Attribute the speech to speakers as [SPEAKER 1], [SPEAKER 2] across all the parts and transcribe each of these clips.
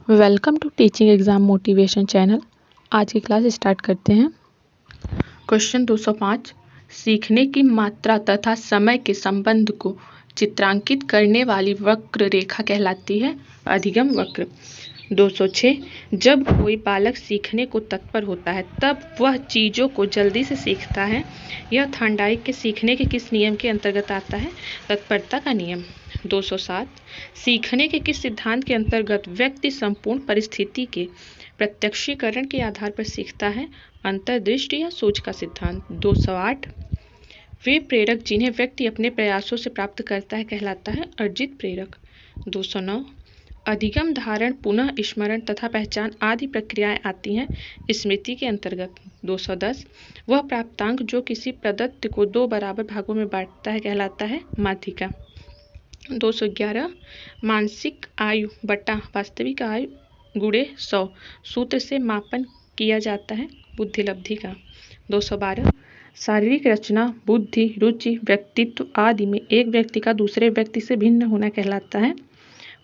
[SPEAKER 1] Welcome to teaching exam motivation channel. आज की class start करते हैं। क्वेश्चन 205, सीखने की मात्रा तथा समय के संबंध को चित्रांकित करने वाली वक्र रेखा कहलाती है अधिगम वक्र। 206, जब कोई बालक सीखने को तत्पर होता है तब वह चीज़ों को जल्दी से सीखता है। यह थॉर्नडाइक के सीखने के किस नियम के अंतर्गत आता है? तत्परता का नियम। 207, सीखने के किस सिद्धांत के अंतर्गत व्यक्ति संपूर्ण परिस्थिति के प्रत्यक्षीकरण के आधार पर सीखता है? अंतर्दृष्टि या सोच का सिद्धांत। 208, वे प्रेरक जिन्हें व्यक्ति अपने प्रयासों से प्राप्त करता है कहलाता है अर्जित प्रेरक। 209, अधिगम, धारण, पुनः स्मरण तथा पहचान आदि प्रक्रियाएं आती हैं स्मृति के अंतर्गत। 210, वह प्राप्तांक जो किसी प्रदत्त को दो बराबर भागों में बांटता है कहलाता है माध्यिका। 211, मानसिक आयु बटा वास्तविक आयु गुणे 100 सूत्र से मापन किया जाता है बुद्धिलब्धि का। 212, शारीरिक रचना, बुद्धि, रुचि, व्यक्तित्व आदि में एक व्यक्ति का दूसरे व्यक्ति से भिन्न होना कहलाता है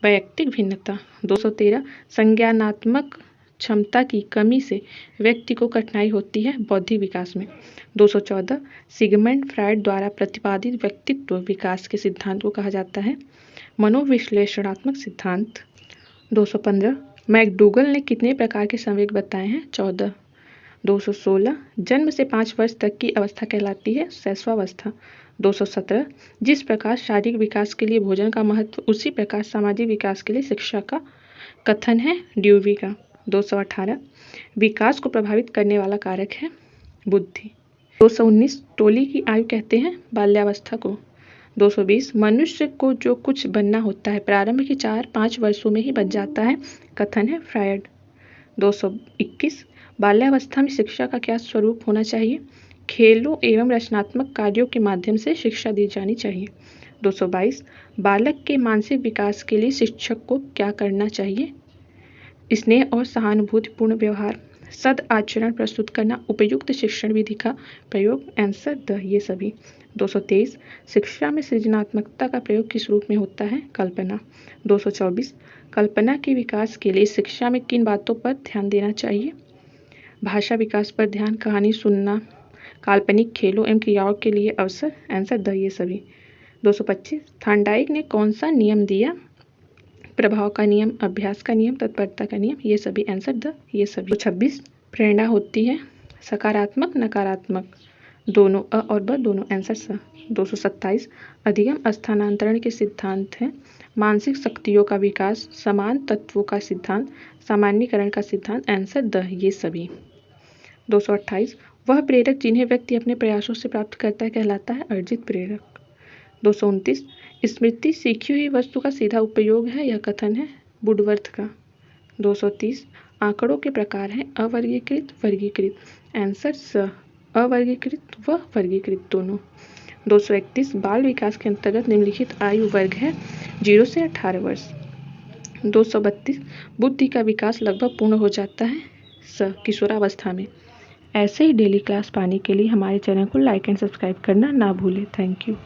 [SPEAKER 1] वैयक्तिक भिन्नता। 213, संज्ञानात्मक क्षमता की कमी से व्यक्ति को कठिनाई होती है बौद्धिक विकास में। 214, सिगमंड फ्रायड द्वारा प्रतिपादित व्यक्तित्व विकास के सिद्धांत को कहा जाता है मनोविश्लेषणात्मक सिद्धांत। 215, मैकडूगल ने कितने प्रकार के संवेग बताए हैं? 14। 216, जन्म से 5 वर्ष तक की अवस्था कहलाती है शैशवावस्था। 217, जिस प्रकार शारीरिक विकास के लिए भोजन का महत्व उसी प्रकार सामाजिक विकास के लिए शिक्षा का कथन है ड्यूवी का। 218, विकास को प्रभावित करने वाला कारक है बुद्धि। 219, टोली की आयु कहते हैं बाल्यावस्था को। 220, मनुष्य को जो कुछ बनना होता है प्रारंभ के 4-5 वर्षों में ही बन जाता है कथन है फ्रायड। 221, बाल्यावस्था में शिक्षा का क्या स्वरूप होना चाहिए? खेलों एवं रचनात्मक कार्यों के माध्यम से शिक्षा दी जानी चाहिए। 222, बालक के मानसिक विकास के लिए शिक्षक को क्या करना चाहिए? स्नेह और सहानुभूतिपूर्ण व्यवहार, सद आचरण प्रस्तुत करना, उपयुक्त शिक्षण विधि का प्रयोग, आंसर द ये सभी। 223, शिक्षा में सृजनात्मकता का प्रयोग किस रूप में होता है? कल्पना। 224, कल्पना के विकास के लिए शिक्षा में किन बातों पर ध्यान देना चाहिए? भाषा विकास पर ध्यान, कहानी सुनना, काल्पनिक खेलों एवं क्रियाओं के लिए अवसर, आंसर द ये सभी। 225, थॉर्नडाइक ने कौन सा नियम दिया? प्रभाव का नियम, अभ्यास का नियम, तत्परता का नियम, ये सभी, आंसर द ये सभी। 226, प्रेरणा होती है सकारात्मक नकारात्मक दोनों, अ और ब दोनों, आंसर स। 227, अधिगम स्थानांतरण के सिद्धांत हैं मानसिक शक्तियों का विकास, समान तत्वों का सिद्धांत, सामान्यीकरण का सिद्धांत, आंसर द ये सभी। 228, वह प्रेरक जिन्हें व्यक्ति अपने प्रयासों से प्राप्त करता है कहलाता है अर्जित प्रेरक। 229, स्मृति सीखी हुई वस्तु का सीधा उपयोग है यह कथन है वुडवर्थ का। 230, आंकड़ों के प्रकार हैं अवर्गीकृत, वर्गीकृत, आंसर स, अवर्गीकृत व वर्गीकृत दोनों। 231, बाल विकास के अंतर्गत निम्नलिखित आयु वर्ग है 0 से 18 वर्ष। 232, बुद्धि का विकास लगभग पूर्ण हो जाता है स, किशोरावस्था में। ऐसे ही डेली क्लास पाने के लिए हमारे चैनल को लाइक एंड सब्सक्राइब करना ना भूलें। Thank you.